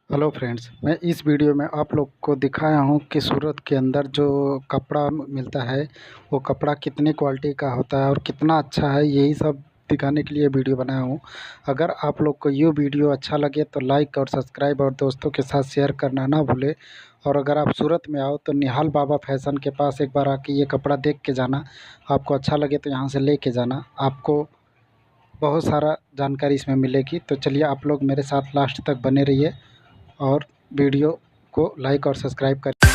Hello friends, मैं इस video में आप लोग को दिखाया हूँ कि सूरत के अंदर जो कपड़ा मिलता है वो कपड़ा कितनी क्वालिटी का होता है और कितना अच्छा है। यही सब दिखाने के लिए वीडियो बनाया हूँ। अगर आप लोग को ये वीडियो अच्छा लगे तो लाइक और सब्सक्राइब और दोस्तों के साथ शेयर करना ना भूले। और अगर आप सूरत में आओ तो निहाल बाबा फैशन के पास एक बार आके ये कपड़ा देख के जाना। आपको अच्छा लगे तो यहाँ से ले के जाना। आपको बहुत सारा जानकारी इसमें मिलेगी। तो चलिए आप लोग मेरे साथ लास्ट तक बने रहिए और वीडियो को लाइक और सब्सक्राइब करें।